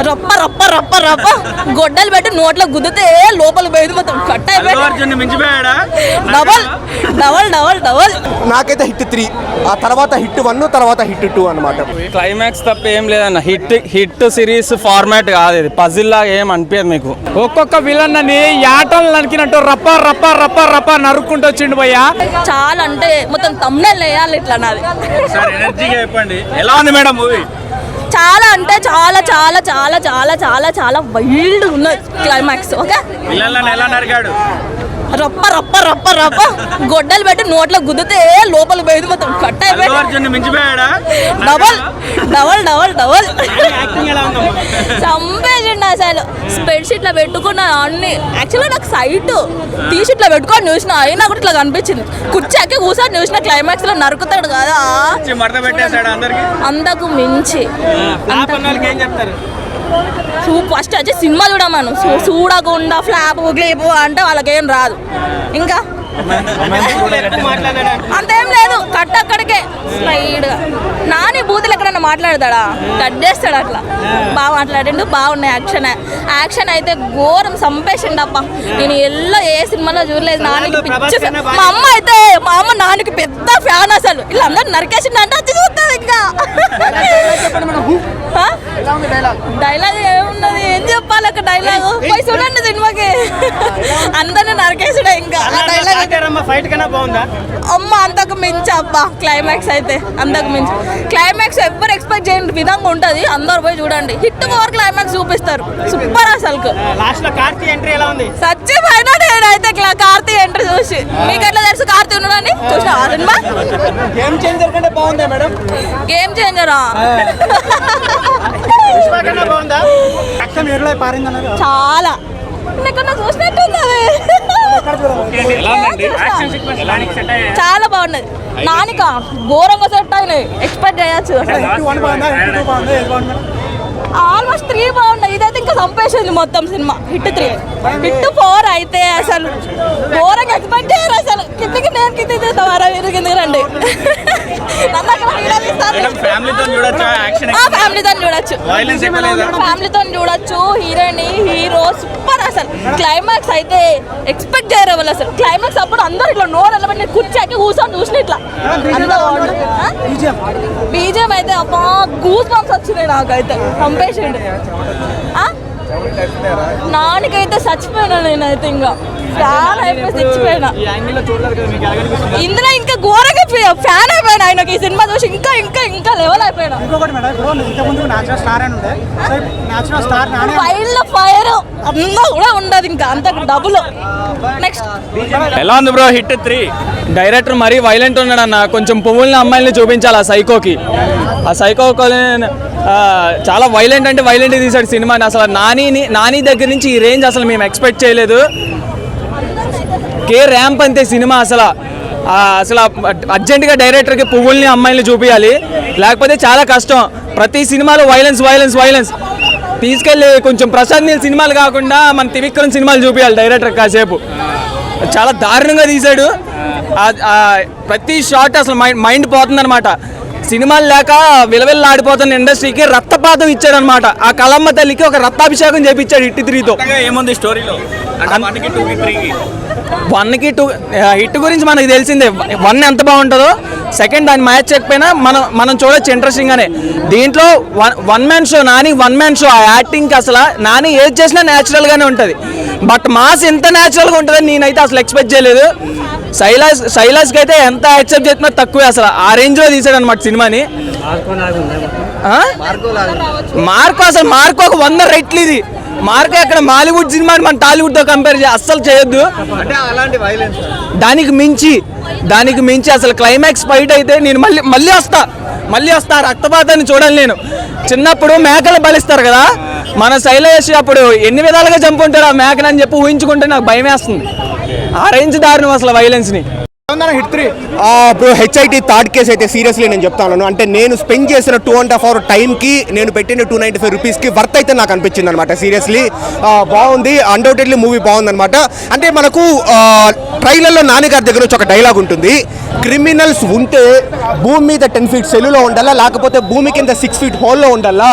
రప్ప రప్ప రప్ప రప్ప గొడ్డలు పెట్టి నోట్లో గుద్దితే లోపల పోయింది మొత్తం కట్ అయిపోయింది. Double double double double. నాకైతే హిట్ 3, ఆ తర్వాత హిట్ 1, తర్వాత హిట్ 2 అన్నమాట. క్లైమాక్స్ తప్ప ఏం లేదన్న. హిట్ సిరీస్ ఫార్మాట్ కాదు ఇది. పజిల్ లాగా ఏం అనిపించదు మీకు. ఒక్కొక్క విలన్ అని యాటలు నరికినట్టు రప్ప రప్ప రప్ప రప్ప నరుక్కుంటూ వచ్చిండు భయ్యా. చాలా అంటే మొత్తం తమ్ముళ్ళు వేయాలి ఇట్లా నాది. ఎనర్జీగా చెప్పండి ఎలా ఉంది మేడం మూవీ? చాలా అంటే చాలా చాలా చాలా చాలా చాలా చాలా వైల్డ్ ఉన్నది క్లైమాక్స్. ఓకే, ఎలా నరికాడు? రప్ప రప్ప రప్ప రప్ప గొడ్డలు పెట్టి నోట్లో గుద్దితే లోపల పోయింది మొత్తం కట్ అయిపోయింది. డబల్ డబల్ డబల్ డబల్ చంపేసిండు అసలు. స్ప్రెడ్ షీట్ లో పెట్టుకున్న అన్ని. యాక్చువల్గా నాకు సైట్ తీసి ఇట్లా పెట్టుకొని చూసిన, అయినా కూడా ఇట్లా కనిపించింది. కుర్చీ కూర్చొని చూసిన క్లైమాక్స్ లో నరుకుతాడు కదా అంతకు మించి. ఫస్ట్ వచ్చి సినిమా చూడమను, చూడకుండా ఫ్లాప్ గ్లీపు అంటే వాళ్ళకేం రాదు. ఇంకా అంతేం లేదు, కట్ అక్కడికే స్ట్రైట్ గా. నాని బూతులు ఎక్కడన్నా మాట్లాడతాడా? కట్ చేస్తాడు అట్లా. బాగా మాట్లాడిండు, బాగున్నాయి. యాక్షన్ అయితే ఘోరం చంపేసిండు అప్ప. నేను ఏ సినిమాలో చూడలేదు. నానికి పిచ్చి. మా అమ్మ నానికి పెద్ద ఫ్యాన్ అసలు. వీళ్ళందరూ నరికేసిండు అంటే వచ్చి చూస్తుంది. ఇంకా డైలాగ్ ఏమున్నది, ఏం చెప్పాలి ఒక డైలాగ్? పోయి చూడండి సినిమాకి. అందరిని నరికేసుడే. ఇంకా డైలాగ్ అమ్మ అంతకు మించి అబ్బా. క్లైమాక్స్ అయితే అంతకు మించి. క్లైమాక్స్ ఎవరు ఎక్స్పెక్ట్ చేయని విధంగా ఉంటది. అందరు పోయి చూడండి. హిట్ 4 క్లైమాక్స్ చూపిస్తారు. సూపర్ అసలు. సచ్చిపోయినా నేనైతే కార్తీ ఎంట్రీ చూసి. మీకు ఎట్లా తెలుసు కార్తీ ఉన్నాడని? చూసినా సినిమా? గేమ్ చేంజరా? చాలా చూసినట్టుంది. చాలా బాగున్నది. నానిక ఘోరంగా సెట్ అయినాయి. ఎక్స్పెక్ట్ చేయొచ్చు. ఆల్మోస్ట్ 3 బాగున్నాయి. ఇదైతే ఇంకా చంపేసింది మొత్తం సినిమా. హిట్ 3. హిట్ 4 అయితే అసలు ఘోరంగా ఎక్స్పెక్ట్ చేయరు అసలు. కిందికి నేను కిందికి తీస్తావారా? మీరు కిందికి రండి. ఫ్యామిలీతో చూడొచ్చు. హీరోయిన్ హీరో సూపర్ అసలు. క్లైమాక్స్ అయితే ఎక్స్పెక్ట్ చేయరు వాళ్ళు అసలు. క్లైమాక్స్ అప్పుడు అందరు ఇట్లా నోరు వెళ్ళబడి కూర్చాకి కూర్చొని చూసిన ఇట్లా. బీజం అయితే అబ్బా గూస్ బంప్స్ వచ్చినాయి నాకైతే. చంపేసిండు. నానికైతే చచ్చిపోయినా నేనైతే. ఇంకా ఫ్యాన్ అయిపోయి చచ్చిపోయినా. ఇందులో ఇంకా ఘోరంగా ఫ్యాన్ అయిపోయినా ఆయనకి. ఈ సినిమా చూసి ఇంకా ఇంకా ఇంకా లెవెల్ అయిపోయినా. వైల్డ్ ఫైర్ అంతా కూడా ఉండదు. ఇంకా అంత డబుల్. నెక్స్ట్ ఎలా ఉంది బ్రో హిట్ 3? డైరెక్టర్ మరీ వైలెంట్ ఉన్నాడు అన్న. కొంచెం పువ్వుల్ని అమ్మాయిల్ని చూపించాలి ఆ సైకోకి. ఆ సైకో చాలా వైలెంట్ అంటే వైలెంట్ తీశాడు సినిమాని. అసలు నాని దగ్గర నుంచి ఈ రేంజ్ అసలు మేము ఎక్స్పెక్ట్ చేయలేదు. కే ర్యాంప్ అంతే సినిమా. అసలు అర్జెంటుగా డైరెక్టర్కి పువ్వుల్ని అమ్మాయిల్ని చూపించాలి, లేకపోతే చాలా కష్టం. ప్రతి సినిమాలో వైలెన్స్ తీసుకెళ్ళి కొంచెం ప్రశాంత్ నీల్ సినిమాలు కాకుండా మన త్రివిక్రమ్ సినిమాలు చూపించాలి డైరెక్టర్. కాసేపు చాలా దారుణంగా తీశాడు. ప్రతి షాట్ అసలు మైండ్ పోతుందన్నమాట. సినిమాలు లేక విలవిల్లాడిపోతున్న ఇండస్ట్రీకి రక్తపాతం ఇచ్చాడనమాట. ఆ కలమ్మ తల్లికి ఒక రక్తాభిషేకం చేపించాడు హిట్ 3తో. ఏముంది స్టోరీలో? 1కి 2 హిట్ గురించి మనకు తెలిసిందే. 1 ఎంత బాగుంటుందో, సెకండ్ దాన్ని మ్యాచ్ చేయకపోయినా మనం చూడొచ్చు ఇంట్రెస్టింగ్గానే. దీంట్లో one man show. Nani 1 man show. ఆ యాక్టింగ్కి అసలు నాని ఏది చేసినా న్యాచురల్గానే ఉంటుంది. బట్ మాస్ ఎంత న్యాచురల్గా ఉంటుందని నేనైతే అసలు ఎక్స్పెక్ట్ చేయలేదు. శైలాష్కి అయితే ఎంత యాక్సెప్ట్ చేసినా తక్కువే. అసలు ఆ రేంజ్లో తీసాడు అనమాట సినిమాని. మార్కో ఒక 100 రెట్లు ఇది. మార్కో అక్కడ మాలీవుడ్ సినిమాని మన టాలీవుడ్తో కంపేర్ అస్సలు చేయొద్దు. దానికి మించి అసలు క్లైమాక్స్ ఫైట్ అయితే నేను మళ్ళీ వస్తా రక్తపాతాన్ని చూడాలి. నేను చిన్నప్పుడు మేకలు బలిస్తారు కదా, మన శైలేష్ అప్పుడు ఎన్ని విధాలుగా చంపుంటాడు ఆ మేకనని చెప్పి ఊహించుకుంటే నాకు భయం వేస్తుంది. ఆ రేంజ్ దారుణం అసలు వైలెన్స్ని. Hit 3 bro HIT third case అయితే సీరియస్లీ నేను చెప్తాను. అంటే నేను స్పెండ్ చేసిన 2.5 hour టైంకి నేను పెట్టిన 295 రూపీస్కి వర్త్ అయితే నాకు అనిపించింది అనమాట. సీరియస్లీ బాగుంది, అన్డౌటెడ్లీ మూవీ బాగుందన్నమాట. అంటే మనకు ట్రైలర్లో నాని గారి దగ్గర నుంచి ఒక డైలాగ్ ఉంటుంది, క్రిమినల్స్ ఉంటే భూమి మీద 10 feet సెల్లులో ఉండాలా, లేకపోతే భూమి కింద 6 feet హోల్లో ఉండాలా,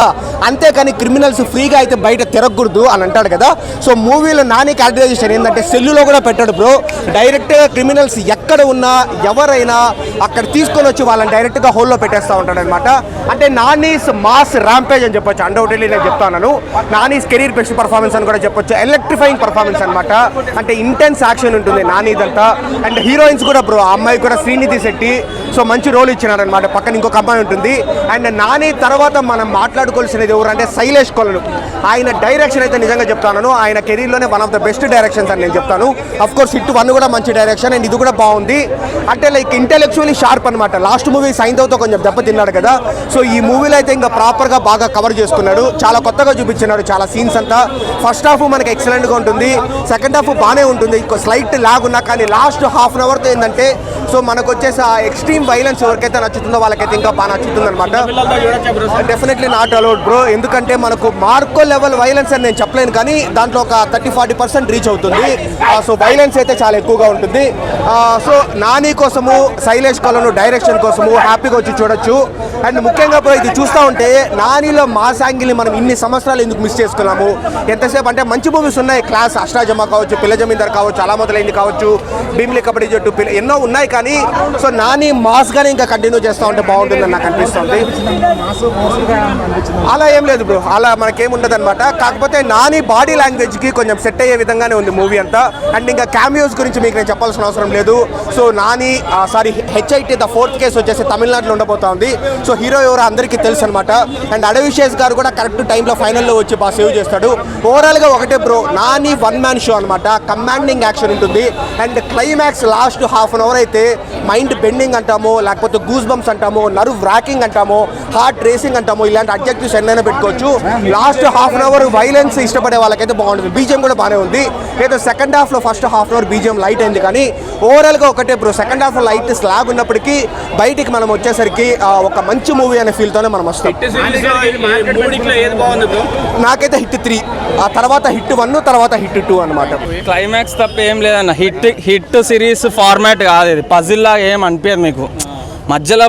అంతేకాని క్రిమినల్స్ ఫ్రీగా అయితే బయట తిరగకూడదు అని అంటాడు కదా. సో మూవీలో నాని క్యారెక్టరైజేషన్ ఏంటంటే సెల్లులో కూడా పెట్టాడు బ్రో, డైరెక్ట్గా క్రిమినల్స్ ఎక్కడ ఉన్నా ఎవరైనా అక్కడ తీసుకొని వచ్చి వాళ్ళని డైరెక్ట్గా హోల్లో పెట్టేస్తూ ఉంటాడు అనమాట. అంటే నానీస్ మాస్ ర్యాంపేజ్ అని చెప్పొచ్చు, అన్డౌటెడ్లీ నేను చెప్తాను. నానీస్ కెరీర్ బెస్ట్ పర్ఫార్మెన్స్ అని కూడా చెప్పొచ్చు, ఎలక్ట్రిఫైయింగ్ పర్ఫార్మెన్స్ అనమాట. అంటే ఇంటెన్స్ యాక్షన్ ఉంటుంది నానీదంతా. అండ్ హీరోయిన్స్ కూడా బ్రో, ఆ అమ్మాయి కూడా శ్రీనిధి శెట్టి, సో మంచి రోల్ ఇచ్చినారనమాట. పక్కన ఇంకొక అమ్మాయి ఉంటుంది. అండ్ నాని తర్వాత మనం మాట్లాడుకోవాల్సినది ఎవరంటే శైలేష్ కొలను. ఆయన డైరెక్షన్ అయితే నిజంగా చెప్తాను, ఆయన కెరీర్లోనే one of the best directions అని నేను చెప్తాను. అఫ్ కోర్స్ హిట్ 1 కూడా మంచి డైరెక్షన్, అండ్ ఇది కూడా బాగుంది. అంటే లైక్ ఇంటెలెక్చువల్లీ షార్ప్ అనమాట. లాస్ట్ మూవీ సైంధవ్తో కొంచెం దెబ్బతిన్నాడు కదా, సో ఈ మూవీలో అయితే ఇంకా ప్రాపర్గా బాగా కవర్ చేసుకున్నాడు. చాలా కొత్తగా చూపించినాడు చాలా సీన్స్ అంతా. ఫస్ట్ హాఫ్ మనకి ఎక్సలెంట్గా ఉంటుంది, సెకండ్ హాఫ్ బాగానే ఉంటుంది, స్లైట్ లాగ్ ఉన్నా. కానీ లాస్ట్ హాఫ్ అన్ అవర్తో ఏంటంటే సో మనకు వచ్చేసి ఆ ఎక్స్ట్రీమ్ వైలెన్స్ ఎవరికైతే నచ్చుతుందో వాళ్ళకైతే ఇంకా బాగా నచ్చుతుంది అనమాట. డెఫినెట్లీ నాట్ అలౌడ్ బ్రో, ఎందుకంటే మనకు మార్కో లెవెల్ వైలెన్స్ అని నేను చెప్పలేను, కానీ దాంట్లో ఒక 30-40% రీచ్ అవుతుంది. సో వైలెన్స్ అయితే చాలా ఎక్కువగా ఉంటుంది. సో నాని కోసము, శైలేష్ కొలను డైరెక్షన్ కోసము హ్యాపీగా వచ్చి చూడొచ్చు. అండ్ ముఖ్యంగా ఇది చూస్తూ ఉంటే నానిలో మాస్ యాంగిల్ని మనం ఇన్ని సంవత్సరాలు ఎందుకు మిస్ చేసుకున్నాము. ఎంతసేపు అంటే మంచి మూవీస్ ఉన్నాయి, క్లాస్, అష్టాజమా కావచ్చు, పిల్ల జమీందార్ కావచ్చు, అలా మొదలైంది కావచ్చు, భీమిలి కబడ్డీ జట్టు, ఎన్నో ఉన్నాయి. కానీ సో నాని మాస్గానే ఇంకా కంటిన్యూ చేస్తూ ఉంటే బాగుంటుందని నాకు అనిపిస్తుంది. అలా ఏం లేదు బ్రో, అలా మనకేముండదు అనమాట. కాకపోతే నాని బాడీ లాంగ్వేజ్కి కొంచెం సెట్ అయ్యే విధంగానే ఉంది మూవీ అంతా. అండ్ ఇంకా క్యామియోస్ గురించి మీకు నేను చెప్పాల్సిన అవసరం లేదు. So Nani HIT the 4th case వచ్చేసి తమిళనాడులో ఉండబోతా ఉంది. సో హీరో ఎవరో అందరికీ తెలుసు అనమాట. అండ్ అడవిశేష్ గారు కూడా కరెక్ట్ టైంలో ఫైనల్లో వచ్చి బాగా సేవ్ చేస్తాడు. ఓవరాల్గా ఒకటే బ్రో, నాని 1 man షో అనమాట. కమాండింగ్ యాక్షన్ ఉంటుంది. And climax last half an hour అయితే మైండ్ బెండింగ్ అంటామో, లేకపోతే గూస్ బంప్స్ అంటామో, నర్వ్ ర్యాకింగ్ అంటామో, హార్ట్ రేసింగ్ అంటామో, ఇలాంటి అడ్జెక్టివ్స్ ఎన్నైనా పెట్టుకోవచ్చు. Last half an hour violence ఇష్టపడే వాళ్ళకైతే బాగుంటుంది. బీజిఎం కూడా బాగానే ఉంది. ఏదో సెకండ్ హాఫ్లో first half an hour BGM light అయింది, కానీ ఓవరాల్గా ఒకటే bro, second half light slog ఉన్నప్పటికీ బయటికి మనం వచ్చేసరికి ఒక మంచి మూవీ అనే ఫీల్తోనే మనం వస్తాం. నాకైతే హిట్ 3, ఆ తర్వాత హిట్ 1, తర్వాత హిట్ 2 అనమాట. క్లైమాక్స్ తప్ప ఏం లేదన్న. హిట్ సిరీస్ ఫార్మాట్ కాదు ఇది, పజిల్ లాగా ఏం అనిపించదు మీకు. మధ్యలో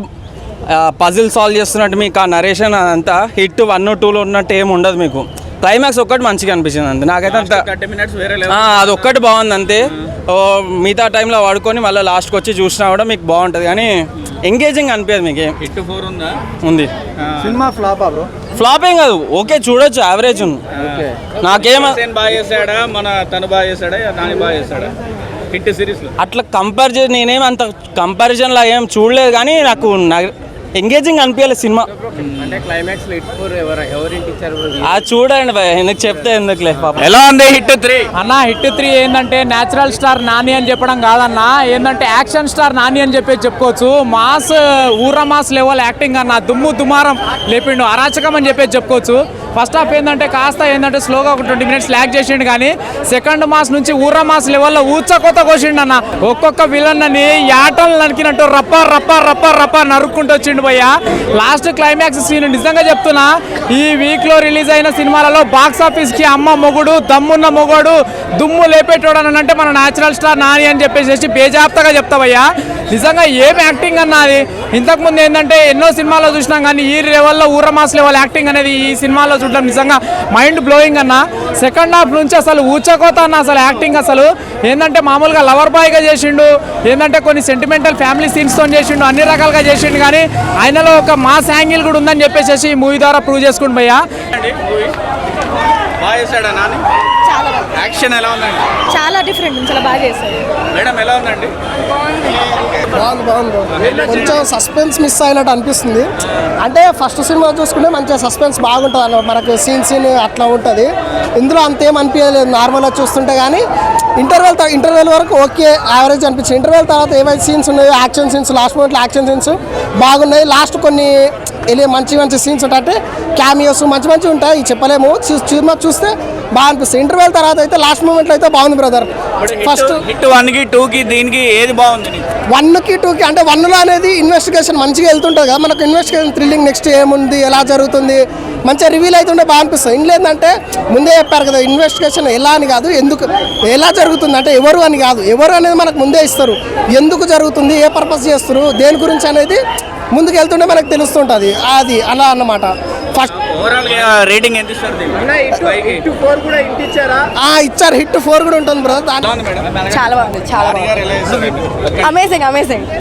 పజిల్ సాల్వ్ చేస్తున్నట్టు మీకు ఆ నరేషన్ అంతా హిట్ 1, 2లో ఉన్నట్టు ఏమి ఉండదు మీకు. క్లైమాక్స్ ఒక్కటి మంచిగా అనిపించింది అంతే నాకైతే. అంత అది ఒక్కటి బాగుంది అంతే. మిగతా టైంలో వాడుకొని మళ్ళీ లాస్ట్కి వచ్చి చూసినా కూడా మీకు బాగుంటుంది, కానీ ఎంగేజింగ్ అనిపించదు మీకు. హిట్ 4 ఉంది. Cinema flop bro? ఫ్లాప్ ఏం కాదు, ఓకే చూడొచ్చు, యావరేజ్ ఉంది. నాకేం బాగా చేశాడా, మన తను బాగా చేశాడా, నాని బాగా చేశాడా హిట్ సిరీస్ అట్లా కంపేర్ చేసి నేనేం అంత కంపారిజన్ లా ఏం చూడలేదు, కానీ నాకు ఎంగేజింగ్ అనిపించలేదు సినిమా. అంటే క్లైమాక్స్ లో హిట్ 4 ఎవరింటి ఇచ్చారు అది చూడండి భయ్, ఎందుకు చెప్తే ఎందుకులే పాపం. ఎలా ఉంది హిట్ 3 అన్న? హిట్ 3 ఏంటంటే న్యాచురల్ స్టార్ నాని అని చెప్పడం కాదన్న, ఏంటంటే యాక్షన్ స్టార్ నాని అని చెప్పేసి చెప్పుకోవచ్చు. మాస్, ఊర మాస్ లెవెల్ యాక్టింగ్ అన్న, దుమ్ము దుమారం లేపిండు, అరాచకం అని చెప్పేసి చెప్పుకోవచ్చు. ఫస్ట్ హాఫ్ ఏంటంటే కాస్త ఏంటంటే స్లోగా ఒక 20 minutes ల్యాగ్ చేసిండు, కానీ సెకండ్ మాస్ నుంచి ఊర మాస్ లెవెల్లో ఊచకోత కోసిండు అన్న. ఒక్కొక్క విలన్ అని యాటలు నరికినట్టు రప్ప రప్ప రప్ప రప్ప నరుక్కుంటూ వచ్చిండు భయ్య. లాస్ట్ క్లైమాక్స్ సీన్ నిజంగా చెప్తున్నా, ఈ వీక్లో రిలీజ్ అయిన సినిమాలలో బాక్స్ ఆఫీస్కి అమ్మ మొగుడు, దమ్మున్న మొగుడు, దుమ్ము లేపేటోడు అని అంటే మన న్యాచురల్ స్టార్ నాని అని చెప్పేసి బేజాప్తగా చెప్తావయ్యా. నిజంగా ఏం యాక్టింగ్ అన్నది. ఇంతకుముందు ఏంటంటే ఎన్నో సినిమాల్లో చూసినాం, కానీ ఈ లెవెల్లో ఊర మాస్ లెవెల్ యాక్టింగ్ అనేది ఈ సినిమాలో చూడడం నిజంగా మైండ్ బ్లోయింగ్ అన్న. సెకండ్ హాఫ్ నుంచి అసలు ఊచకోత అన్న, అసలు యాక్టింగ్ అసలు ఏంటంటే మామూలుగా లవర్ బాయ్గా చేసిండు, ఏంటంటే కొన్ని సెంటిమెంటల్ ఫ్యామిలీ సీన్స్తో చేసిండు, అన్ని రకాలుగా చేసిండు, కానీ ఆయనలో ఒక మాస్ యాంగిల్ కూడా ఉందని చెప్పేసి ఈ మూవీ ద్వారా ప్రూవ్ చేసుకుంటు భయ్యా. బాగా చేశాడా నాని? చాలా యాక్షన్ ఎలా ఉందండి? చాలా డిఫరెంట్, చాలా బాగా చేశారు. మేడం ఎలా ఉందండి? బాగుంది. కొంచెం సస్పెన్స్ మిస్ అయినట్టు అనిపిస్తుంది. అంటే ఫస్ట్ సినిమా చూసుకుంటే మంచిగా సస్పెన్స్ బాగుంటుంది అన్నమాట, మనకు సీన్ అట్లా ఉంటుంది. ఇందులో అంతేం అనిపించలేదు, నార్మల్గా చూస్తుంటే. కానీ ఇంటర్వెల్ వరకు ఓకే, యావరేజ్ అనిపించింది. ఇంటర్వెల్ తర్వాత ఏవైతే సీన్స్ ఉన్నాయో, యాక్షన్ సీన్స్, లాస్ట్ మూమెంట్లో యాక్షన్ సీన్స్ బాగున్నాయి. లాస్ట్ కొన్ని మంచి సీన్స్ ఉంటాయి, క్యామియోస్ మంచి ఉంటాయి, చెప్పలేము. సినిమా చూస్తే బాగా అనిపిస్తుంది. ఇంటర్వెల్ ఇంటర్వెల్ తర్వాత అయితే లాస్ట్ మూమెంట్లో అయితే బాగుంది బ్రదర్. ఫస్ట్ హిట్ 1కి 2కి దీనికి ఏది బాగుంది? 1కి 2కి అంటే 1లో అనేది ఇన్వెస్టిగేషన్ మంచిగా వెళ్తుంటుంది కదా, మనకు ఇన్వెస్టిగేషన్ థ్రిల్లింగ్ నెక్స్ట్ ఏముంది ఎలా జరుగుతుంది మంచిగా రివీల్ అవుతుంటే బాగా అనిపిస్తుంది. ఇంట్లో ఏంటంటే ముందే చెప్పారు కదా ఇన్వెస్టిగేషన్ ఎలా అని కాదు ఎందుకు ఎలా జరుగుతుంది అంటే ఎవరు అని కాదు, ఎవరు అనేది మనకు ముందే ఇస్తారు, ఎందుకు జరుగుతుంది ఏ పర్పస్ చేస్తారు దేని గురించి అనేది ముందుకు వెళ్తుంటే మనకు తెలుస్తుంటుంది. అది అలా అన్నమాట. ఫస్ట్ ఓవరాల్ రేటింగ్ ఎంత ఇస్తారు? ఇచ్చారు హిట్ 4 కూడా ఉంటుంది బ్రదర్. చాలా బాగుంది, చాలా బాగుంది, అమేజింగ్.